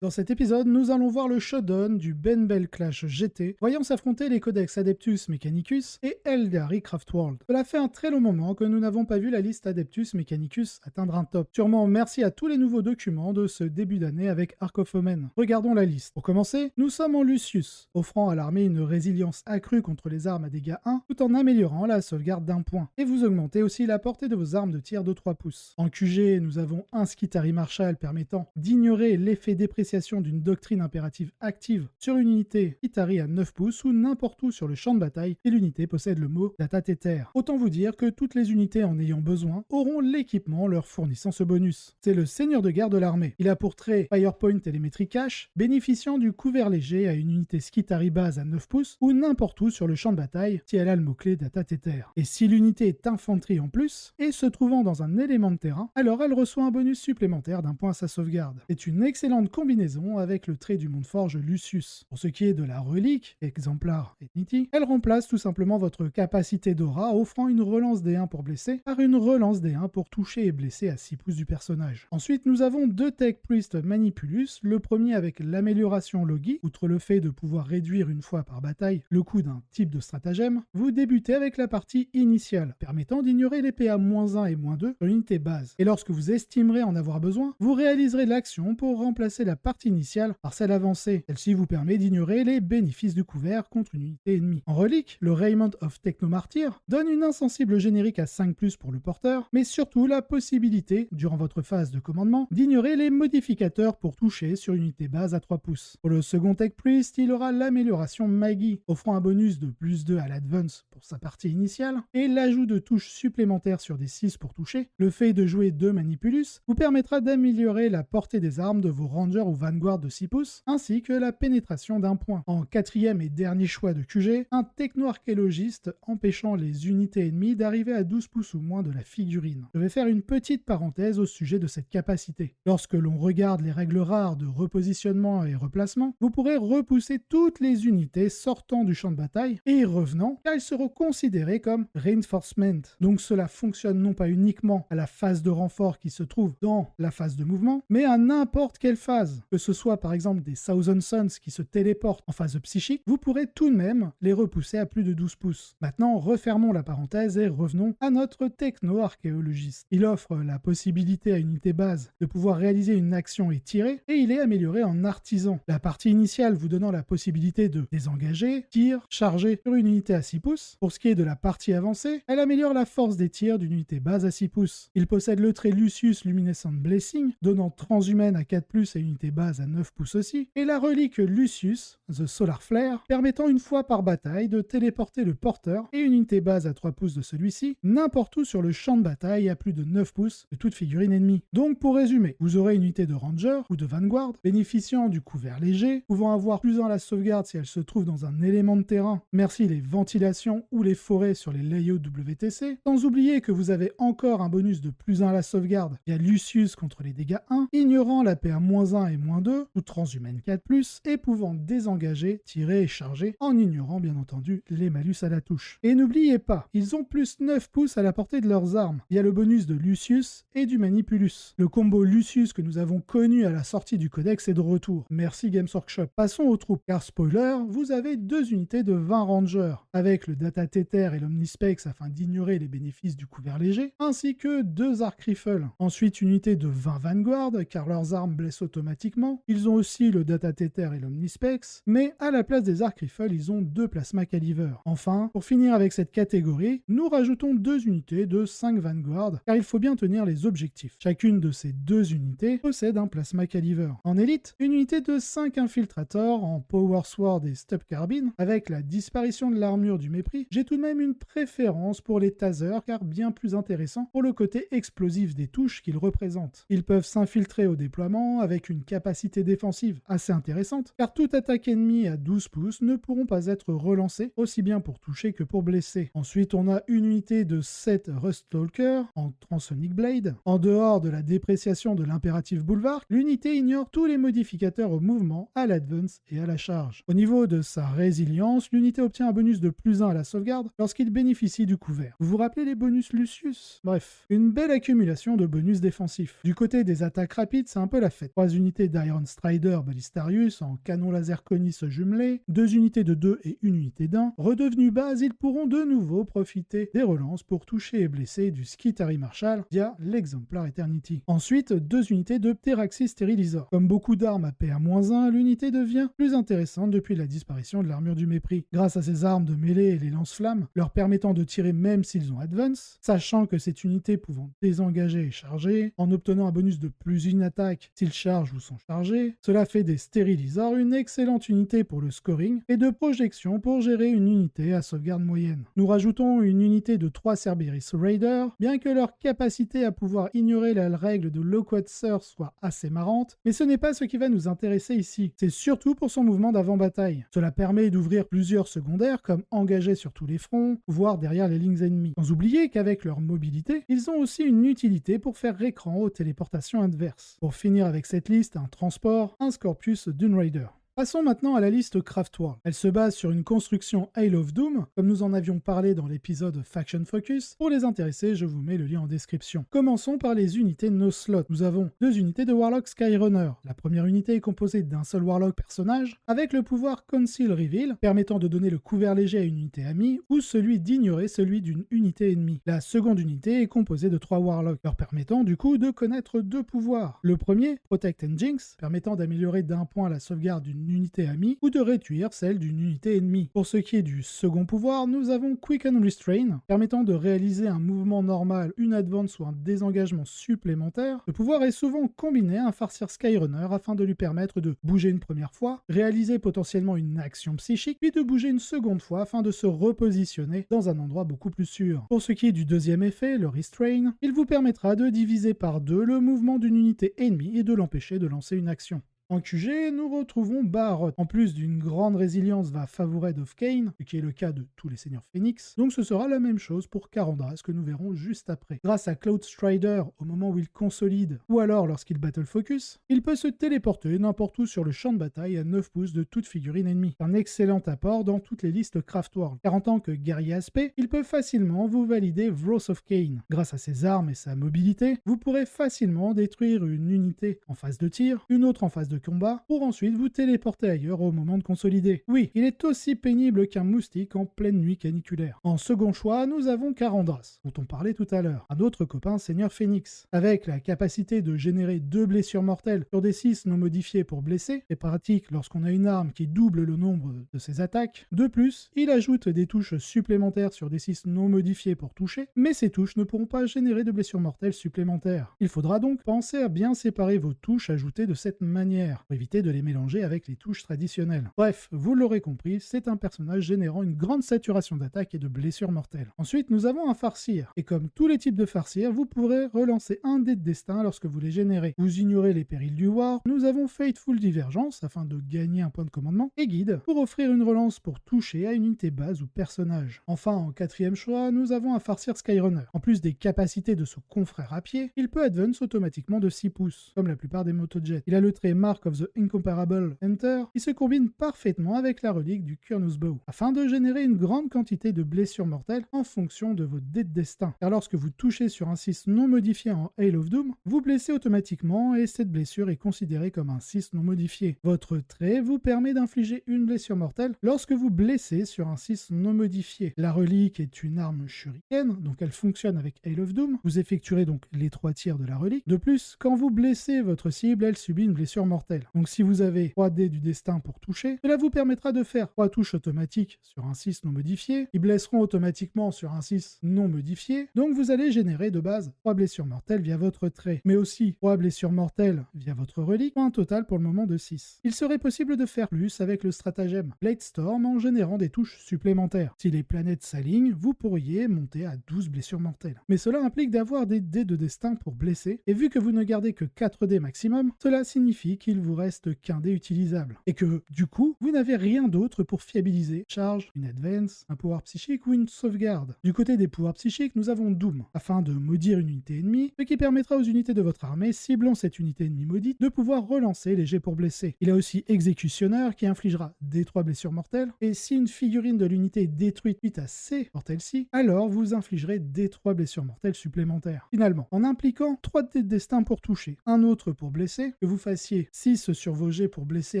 Dans cet épisode, nous allons voir le showdown du Benbell Clash GT, voyant s'affronter les codex Adeptus Mechanicus et Eldari Craftworld. Cela fait un très long moment que nous n'avons pas vu la liste Adeptus Mechanicus atteindre un top. Sûrement merci à tous les nouveaux documents de ce début d'année avec Ark of Omen. Regardons la liste. Pour commencer, nous sommes en Lucius, offrant à l'armée une résilience accrue contre les armes à dégâts 1, tout en améliorant la sauvegarde d'un point. Et vous augmentez aussi la portée de vos armes de tir de 3 pouces. En QG, nous avons un Skitari Marshal permettant d'ignorer l'effet dépréciation d'une doctrine impérative active sur une unité Skitari à 9 pouces ou n'importe où sur le champ de bataille et l'unité possède le mot Data Tether. Autant vous dire que toutes les unités en ayant besoin auront l'équipement leur fournissant ce bonus. C'est le seigneur de guerre de l'armée. Il a pour trait Firepoint Telemetry Cache, bénéficiant du couvert léger à une unité Skitari base à 9 pouces ou n'importe où sur le champ de bataille si elle a le mot-clé Data Tether. Et si l'unité est infanterie en plus et se trouvant dans un élément de terrain, alors elle reçoit un bonus supplémentaire d'un point à sa sauvegarde. C'est une excellente combinaison avec le trait du Montforge Lucius. Pour ce qui est de la relique, exemplar Ethnity, elle remplace tout simplement votre capacité d'aura offrant une relance D1 pour blesser par une relance D1 pour toucher et blesser à 6 pouces du personnage. Ensuite, nous avons deux Tech Priest Manipulus, le premier avec l'amélioration Logi, outre le fait de pouvoir réduire une fois par bataille le coût d'un type de stratagème, vous débutez avec la partie initiale, permettant d'ignorer les PA -1 et -2 sur l'unité base. Et lorsque vous estimerez en avoir besoin, vous réaliserez l'action pour remplacer la partie initiale par celle avancée. Celle-ci vous permet d'ignorer les bénéfices du couvert contre une unité ennemie. En relique, le Raiment of Technomartyr donne une insensible générique à 5+, pour le porteur, mais surtout la possibilité, durant votre phase de commandement, d'ignorer les modificateurs pour toucher sur une unité base à 3 pouces. Pour le second Tech Priest, il aura l'amélioration Maggie, offrant un bonus de +2 à l'Advance pour sa partie initiale, et l'ajout de touches supplémentaires sur des 6 pour toucher. Le fait de jouer 2 Manipulus vous permettra d'améliorer la portée des armes de vos Rangers ou Vanguard de 6 pouces, ainsi que la pénétration d'un point. En quatrième et dernier choix de QG, un techno-archéologiste empêchant les unités ennemies d'arriver à 12 pouces ou moins de la figurine. Je vais faire une petite parenthèse au sujet de cette capacité. Lorsque l'on regarde les règles rares de repositionnement et replacement, vous pourrez repousser toutes les unités sortant du champ de bataille et y revenant, car elles seront considérées comme reinforcement. Donc cela fonctionne non pas uniquement à la phase de renfort qui se trouve dans la phase de mouvement, mais à n'importe quelle phase. Que ce soit par exemple des Thousand Suns qui se téléportent en phase psychique, vous pourrez tout de même les repousser à plus de 12 pouces. Maintenant, refermons la parenthèse et revenons à notre techno-archéologiste. Il offre la possibilité à une unité base de pouvoir réaliser une action et tirer, et il est amélioré en artisan. La partie initiale vous donnant la possibilité de désengager, tir, charger sur une unité à 6 pouces. Pour ce qui est de la partie avancée, elle améliore la force des tirs d'une unité base à 6 pouces. Il possède le trait Lucius Luminescent Blessing, donnant transhumaine à 4+, et unité base à 9 pouces aussi, et la relique Lucius, The Solar Flare, permettant une fois par bataille de téléporter le porteur et une unité base à 3 pouces de celui-ci, n'importe où sur le champ de bataille à plus de 9 pouces de toute figurine ennemie. Donc pour résumer, vous aurez une unité de Ranger ou de Vanguard, bénéficiant du couvert léger, pouvant avoir +1 à la sauvegarde si elle se trouve dans un élément de terrain, merci les ventilations ou les forêts sur les layouts WTC, sans oublier que vous avez encore un bonus de +1 à la sauvegarde via Lucius contre les dégâts 1, ignorant la PA -1 et -2, ou transhumaine 4+, et pouvant désengager, tirer et charger, en ignorant bien entendu les malus à la touche. Et n'oubliez pas, ils ont +9 pouces à la portée de leurs armes, via le bonus de Lucius et du Manipulus. Le combo Lucius que nous avons connu à la sortie du codex est de retour. Merci Games Workshop. Passons aux troupes, car spoiler, vous avez 2 unités de 20 Rangers, avec le Data Tether et l'Omnispex afin d'ignorer les bénéfices du couvert léger, ainsi que 2 Arc Rifles. Ensuite, une unité de 20 Vanguard, car leurs armes blessent automatiquement. Ils ont aussi le Data Tether et l'Omnispex, mais à la place des Arc Rifles, ils ont 2 Plasma Caliver. Enfin, pour finir avec cette catégorie, nous rajoutons 2 unités de 5 Vanguard, car il faut bien tenir les objectifs. Chacune de ces 2 unités possède un Plasma Caliver. En élite, une unité de 5 Infiltrators en Power Sword et Stub Carbine, avec la disparition de l'armure du mépris, j'ai tout de même une préférence pour les tasers, car bien plus intéressant pour le côté explosif des touches qu'ils représentent. Ils peuvent s'infiltrer au déploiement avec une capacité défensive assez intéressante, car toute attaque ennemie à 12 pouces ne pourront pas être relancées, aussi bien pour toucher que pour blesser. Ensuite, on a une unité de 7 Ruststalker en Transonic Blade. En dehors de la dépréciation de l'impératif Boulevard, l'unité ignore tous les modificateurs au mouvement, à l'advance et à la charge. Au niveau de sa résilience, l'unité obtient un bonus de +1 à la sauvegarde lorsqu'il bénéficie du couvert. Vous vous rappelez les bonus Lucius? Bref, une belle accumulation de bonus défensifs. Du côté des attaques rapides, c'est un peu la fête. 3 unités d'Iron Strider Ballistarius en canon laser Conis jumelé, 2 unités de 2 et 1 unité d'1. Redevenus base, ils pourront de nouveau profiter des relances pour toucher et blesser du Skitari Marshal via l'Exemplar Eternity. Ensuite, 2 unités de Pteraxis Sterilizor. Comme beaucoup d'armes à PA-1, l'unité devient plus intéressante depuis la disparition de l'armure du mépris. Grâce à ses armes de mêlée et les lance-flammes, leur permettant de tirer même s'ils ont Advance, sachant que cette unité pouvant désengager et charger, en obtenant un bonus de plus une attaque s'ils chargent ou sont chargés, cela fait des Sterilizors une excellente unité pour le scoring et de projection pour gérer une unité à sauvegarde moyenne. Nous rajoutons une unité de 3 Cerberus Raiders, bien que leur capacité à pouvoir ignorer la règle de Loquat Surf soit assez marrante, mais ce n'est pas ce qui va nous intéresser ici. C'est surtout pour son mouvement d'avant-bataille. Cela permet d'ouvrir plusieurs secondaires comme engagés sur tous les fronts, voire derrière les lignes ennemies. Sans oublier qu'avec leur mobilité, ils ont aussi une utilité pour faire écran aux téléportations adverses. Pour finir avec cette liste, un transport, un Scorpius Dune Raider. Passons maintenant à la liste Craftworld. Elle se base sur une construction Hail of Doom, comme nous en avions parlé dans l'épisode Faction Focus. Pour les intéressés, je vous mets le lien en description. Commençons par les unités no slot. Nous avons 2 unités de Warlock Skyrunner. La première unité est composée d'un seul Warlock personnage, avec le pouvoir Conceal Reveal, permettant de donner le couvert léger à une unité amie, ou celui d'ignorer celui d'une unité ennemie. La seconde unité est composée de 3 Warlocks, leur permettant du coup de connaître 2 pouvoirs. Le premier, Protect and Jinx, permettant d'améliorer d'1 point la sauvegarde d'une unité amie ou de réduire celle d'une unité ennemie. Pour ce qui est du second pouvoir, nous avons Quick and Restrain, permettant de réaliser un mouvement normal, une advance ou un désengagement supplémentaire. Le pouvoir est souvent combiné à un farceur Skyrunner afin de lui permettre de bouger une première fois, réaliser potentiellement une action psychique, puis de bouger une seconde fois afin de se repositionner dans un endroit beaucoup plus sûr. Pour ce qui est du deuxième effet, le Restrain, il vous permettra de diviser par 2 le mouvement d'une unité ennemie et de l'empêcher de lancer une action. En QG, nous retrouvons Baharroth. En plus d'une grande résilience va Favored of Khaine, ce qui est le cas de tous les seigneurs Phoenix, donc ce sera la même chose pour Karandras que nous verrons juste après. Grâce à Cloud Strider, au moment où il consolide, ou alors lorsqu'il battle focus, il peut se téléporter n'importe où sur le champ de bataille à 9 pouces de toute figurine ennemie. Un excellent apport dans toutes les listes Craftworld, car en tant que guerrier aspect, il peut facilement vous valider Wrath of Khaine. Grâce à ses armes et sa mobilité, vous pourrez facilement détruire une unité en phase de tir, une autre en phase de combat, pour ensuite vous téléporter ailleurs au moment de consolider. Oui, il est aussi pénible qu'un moustique en pleine nuit caniculaire. En second choix, nous avons Karandras, dont on parlait tout à l'heure, un autre copain seigneur Phoenix. Avec la capacité de générer 2 blessures mortelles sur des 6 non modifiés pour blesser, c'est pratique lorsqu'on a une arme qui double le nombre de ses attaques. De plus, il ajoute des touches supplémentaires sur des 6 non modifiés pour toucher, mais ces touches ne pourront pas générer de blessures mortelles supplémentaires. Il faudra donc penser à bien séparer vos touches ajoutées de cette manière, pour éviter de les mélanger avec les touches traditionnelles. Bref, vous l'aurez compris, c'est un personnage générant une grande saturation d'attaque et de blessures mortelles. Ensuite, nous avons un farcir, et comme tous les types de farcir, vous pourrez relancer un dé de destin lorsque vous les générez. Vous ignorez les périls du war, nous avons Fateful Divergence, afin de gagner un point de commandement, et Guide, pour offrir une relance pour toucher à une unité base ou personnage. Enfin, en quatrième choix, nous avons un farcir Skyrunner. En plus des capacités de son confrère à pied, il peut advance automatiquement de 6 pouces, comme la plupart des motojets. Il a le trait Mark of the Incomparable Hunter, qui se combine parfaitement avec la relique du Kurnus Bow, afin de générer une grande quantité de blessures mortelles en fonction de vos dés de destin. Car lorsque vous touchez sur un 6 non modifié en Hail of Doom, vous blessez automatiquement et cette blessure est considérée comme un 6 non modifié. Votre trait vous permet d'infliger une blessure mortelle lorsque vous blessez sur un 6 non modifié. La relique est une arme shuriken, donc elle fonctionne avec Hail of Doom. Vous effectuerez donc les 3 tirs de la relique. De plus, quand vous blessez votre cible, elle subit une blessure mortelle. Donc si vous avez 3 dés du destin pour toucher, cela vous permettra de faire 3 touches automatiques sur un 6 non modifié. Ils blesseront automatiquement sur un 6 non modifié. Donc vous allez générer de base 3 blessures mortelles via votre trait, mais aussi 3 blessures mortelles via votre relique, pour un total pour le moment de 6. Il serait possible de faire plus avec le stratagème Blade Storm en générant des touches supplémentaires. Si les planètes s'alignent, vous pourriez monter à 12 blessures mortelles. Mais cela implique d'avoir des dés de destin pour blesser, et vu que vous ne gardez que 4 dés maximum, cela signifie qu'il vous reste qu'un dé utilisable. Et que, du coup, vous n'avez rien d'autre pour fiabiliser charge, une advance, un pouvoir psychique ou une sauvegarde. Du côté des pouvoirs psychiques, nous avons Doom, afin de maudire une unité ennemie, ce qui permettra aux unités de votre armée, ciblant cette unité ennemie maudite, de pouvoir relancer les jets pour blesser. Il a aussi Exécutionneur, qui infligera des 3 blessures mortelles, et si une figurine de l'unité est détruite suite à ces mortelles-ci, alors vous infligerez des 3 blessures mortelles supplémentaires. Finalement, en impliquant 3 dés de destin pour toucher, un autre pour blesser, que vous fassiez 6 6 sur vos jets pour blesser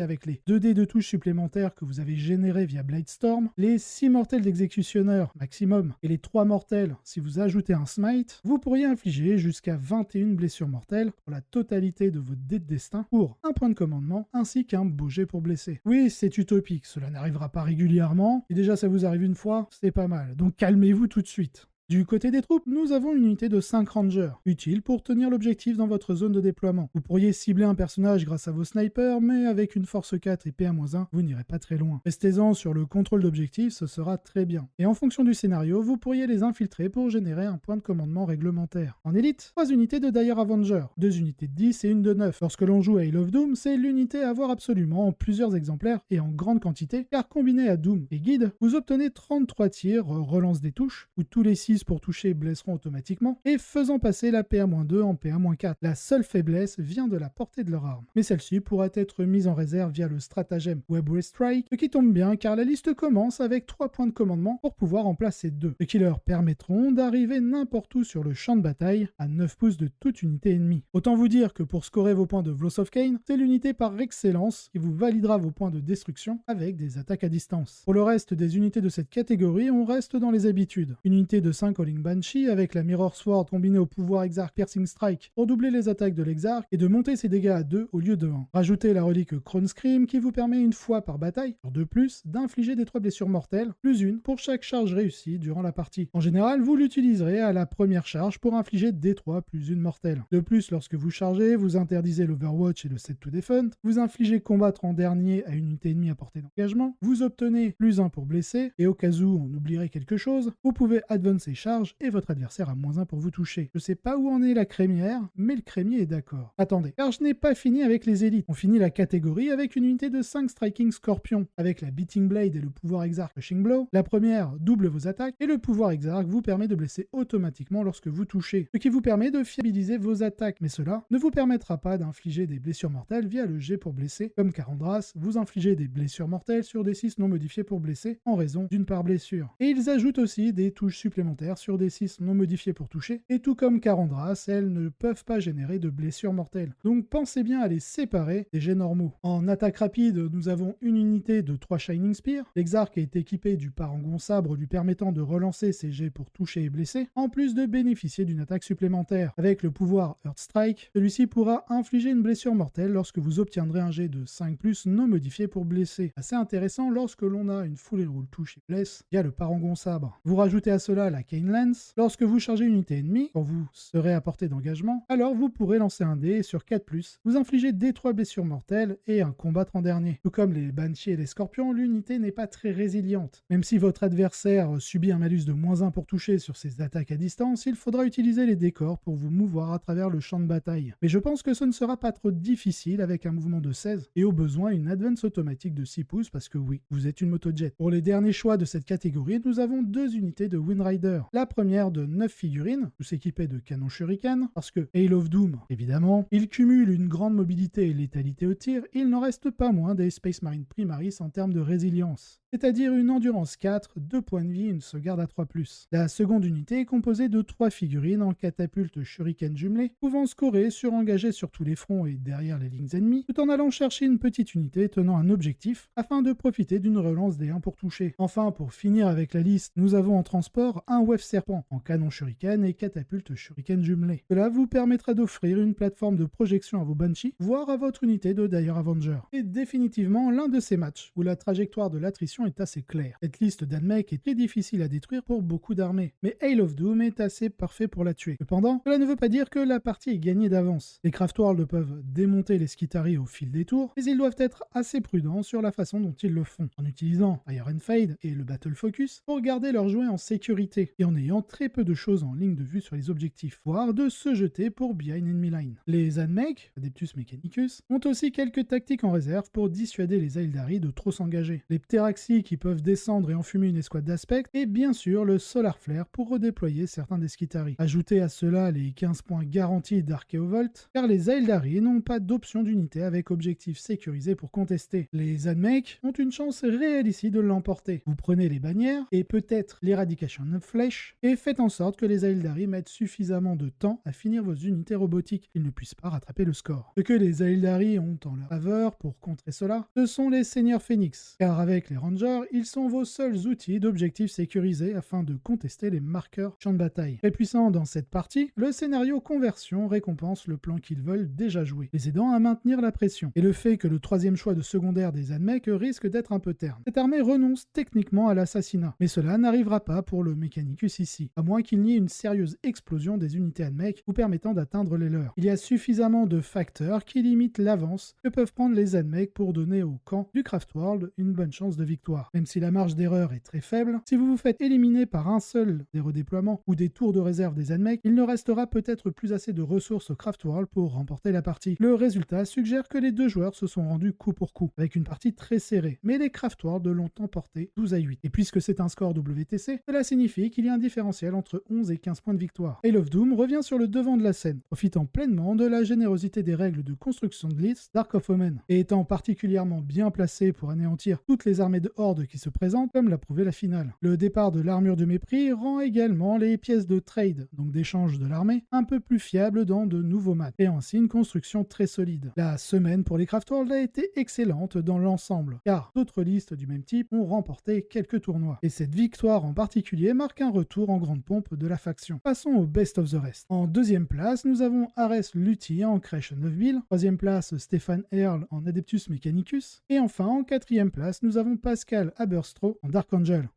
avec les 2 dés de touche supplémentaires que vous avez générés via Bladestorm, les 6 mortels d'exécutionneur maximum et les 3 mortels si vous ajoutez un smite, vous pourriez infliger jusqu'à 21 blessures mortelles pour la totalité de votre dé de destin pour un point de commandement ainsi qu'un beau jet pour blesser. Oui, c'est utopique, cela n'arrivera pas régulièrement, et déjà ça vous arrive une fois, c'est pas mal, donc calmez-vous tout de suite. Du côté des troupes, nous avons une unité de 5 rangers, utile pour tenir l'objectif dans votre zone de déploiement. Vous pourriez cibler un personnage grâce à vos snipers, mais avec une force 4 et PA-1, vous n'irez pas très loin. Restez-en sur le contrôle d'objectif, ce sera très bien. Et en fonction du scénario, vous pourriez les infiltrer pour générer un point de commandement réglementaire. En élite, 3 unités de Dire Avenger, 2 unités de 10 et une de 9. Lorsque l'on joue à Hail of Doom, c'est l'unité à avoir absolument en plusieurs exemplaires et en grande quantité, car combiné à Doom et Guide, vous obtenez 33 tirs, relance des touches, où tous les 6 pour toucher blesseront automatiquement, et faisant passer la PA-2 en PA-4. La seule faiblesse vient de la portée de leur arme. Mais celle-ci pourra être mise en réserve via le stratagème Webway Strike, ce qui tombe bien car la liste commence avec 3 points de commandement pour pouvoir en placer 2, ce qui leur permettront d'arriver n'importe où sur le champ de bataille à 9 pouces de toute unité ennemie. Autant vous dire que pour scorer vos points de Vlosovkain, c'est l'unité par excellence qui vous validera vos points de destruction avec des attaques à distance. Pour le reste des unités de cette catégorie, on reste dans les habitudes. Une unité de 5 Calling Banshee avec la Mirror Sword combinée au pouvoir Exarch Piercing Strike pour doubler les attaques de l'Exarch et de monter ses dégâts à 2 au lieu de 1. Rajoutez la relique Crown Scream qui vous permet une fois par bataille, sur 2+, d'infliger des 3 blessures mortelles, plus une pour chaque charge réussie durant la partie. En général, vous l'utiliserez à la première charge pour infliger D3 plus une mortelle. De plus, lorsque vous chargez, vous interdisez l'Overwatch et le Set to Defend, vous infligez combattre en dernier à une unité ennemie à portée d'engagement, vous obtenez plus 1 pour blesser, et au cas où on oublierait quelque chose, vous pouvez advancer charge et votre adversaire a -1 pour vous toucher. Je sais pas où en est la crémière, mais le crémier est d'accord. Attendez, car je n'ai pas fini avec les élites. On finit la catégorie avec une unité de 5 Striking Scorpion, avec la Beating Blade et le pouvoir Exarch Crushing Blow. La première double vos attaques, et le pouvoir Exarch vous permet de blesser automatiquement lorsque vous touchez, ce qui vous permet de fiabiliser vos attaques, mais cela ne vous permettra pas d'infliger des blessures mortelles via le jet pour blesser. Comme Karandras, vous infligez des blessures mortelles sur des 6 non modifiés pour blesser en raison d'une part blessure. Et ils ajoutent aussi des touches supplémentaires sur des 6 non modifiées pour toucher, et tout comme Karandras, elles ne peuvent pas générer de blessures mortelles. Donc pensez bien à les séparer des jets normaux. En attaque rapide, nous avons une unité de 3 Shining Spear. L'Exarch est équipé du parangon sabre lui permettant de relancer ses jets pour toucher et blesser, en plus de bénéficier d'une attaque supplémentaire. Avec le pouvoir Earth Strike, celui-ci pourra infliger une blessure mortelle lorsque vous obtiendrez un jet de 5+ non modifié pour blesser. Assez intéressant lorsque l'on a une full rule touche et blesse via le parangon sabre. Vous rajoutez à cela la Cane Lance. Lorsque vous chargez une unité ennemie, quand vous serez à portée d'engagement, alors vous pourrez lancer un dé et sur 4+, vous infligez D3 blessures mortelles et un combattre en dernier. Tout comme les Banshees et les Scorpions, l'unité n'est pas très résiliente. Même si votre adversaire subit un malus de -1 pour toucher sur ses attaques à distance, il faudra utiliser les décors pour vous mouvoir à travers le champ de bataille. Mais je pense que ce ne sera pas trop difficile avec un mouvement de 16 et au besoin une advance automatique de 6 pouces parce que oui, vous êtes une motojet. Pour les derniers choix de cette catégorie, nous avons 2 unités de Windrider. La première de 9 figurines, tous équipés de canons shuriken, parce que Hail of Doom, évidemment, il cumule une grande mobilité et létalité au tir, et il n'en reste pas moins des Space Marine Primaris en termes de résilience. C'est-à-dire une endurance 4, 2 points de vie et une sauvegarde à 3+. La seconde unité est composée de 3 figurines en catapulte shuriken jumelée, pouvant scorer surengagées sur tous les fronts et derrière les lignes ennemies, tout en allant chercher une petite unité tenant un objectif, afin de profiter d'une relance des 1 pour toucher. Enfin, pour finir avec la liste, nous avons en transport un Wave Serpent en canon shuriken et catapulte shuriken jumelée. Cela vous permettra d'offrir une plateforme de projection à vos Banshees, voire à votre unité de Dire Avenger. Et définitivement l'un de ces matchs où la trajectoire de l'attrition est assez claire. Cette liste d'admecs est très difficile à détruire pour beaucoup d'armées, mais Hail of Doom est assez parfait pour la tuer. Cependant, cela ne veut pas dire que la partie est gagnée d'avance. Les Craftworld peuvent démonter les Skitarii au fil des tours, mais ils doivent être assez prudents sur la façon dont ils le font, en utilisant Fire and Fade et le Battle Focus pour garder leurs jouets en sécurité, et en ayant très peu de choses en ligne de vue sur les objectifs, voire de se jeter pour behind enemy line. Les Admech, Adeptus Mechanicus, ont aussi quelques tactiques en réserve pour dissuader les Aeldari de trop s'engager. Les Pteraxi Galaxy qui peuvent descendre et enfumer une escouade d'aspect, et bien sûr le Solar Flare pour redéployer certains des Skitarii. Ajoutez à cela les 15 points garantis d'Archaeovolt, car les Aeldari n'ont pas d'option d'unité avec objectif sécurisé pour contester. Les Admech ont une chance réelle ici de l'emporter. Vous prenez les bannières, et peut-être l'Eradication of Flesh, et faites en sorte que les Aeldari mettent suffisamment de temps à finir vos unités robotiques, qu'ils ne puissent pas rattraper le score. Ce que les Aeldari ont en leur faveur pour contrer cela, ce sont les Seigneurs Phoenix, car avec les Rangers, ils sont vos seuls outils d'objectifs sécurisés afin de contester les marqueurs champ de bataille. Très puissant dans cette partie, le scénario conversion récompense le plan qu'ils veulent déjà jouer, les aidant à maintenir la pression, et le fait que le troisième choix de secondaire des Admech risque d'être un peu terne. Cette armée renonce techniquement à l'assassinat, mais cela n'arrivera pas pour le Mechanicus ici, à moins qu'il n'y ait une sérieuse explosion des unités Admech vous permettant d'atteindre les leurs. Il y a suffisamment de facteurs qui limitent l'avance que peuvent prendre les Admech pour donner au camp du Craftworld une bonne chance de victoire. Même si la marge d'erreur est très faible, si vous vous faites éliminer par un seul des redéploiements ou des tours de réserve des Admech, il ne restera peut-être plus assez de ressources au Craftworld pour remporter la partie. Le résultat suggère que les deux joueurs se sont rendus coup pour coup, avec une partie très serrée, mais les Craftworld l'ont emporté 12 à 8. Et puisque c'est un score WTC, cela signifie qu'il y a un différentiel entre 11 et 15 points de victoire. Hail of Doom revient sur le devant de la scène, profitant pleinement de la générosité des règles de construction de liste Dark of Omen, et étant particulièrement bien placé pour anéantir toutes les armées de Horde qui se présentent, comme l'a prouvé la finale. Le départ de l'armure de mépris rend également les pièces de trade, donc d'échange de l'armée, un peu plus fiables dans de nouveaux maps, et ainsi une construction très solide. La semaine pour les Craftworld a été excellente dans l'ensemble, car d'autres listes du même type ont remporté quelques tournois, et cette victoire en particulier marque un retour en grande pompe de la faction. Passons au Best of the Rest. En deuxième place, nous avons Ares Luthi en Creation of Bill, troisième place Stéphane Earl en Adeptus Mechanicus, et enfin en quatrième place, nous avons Pascal Aberstro en Dark Angel.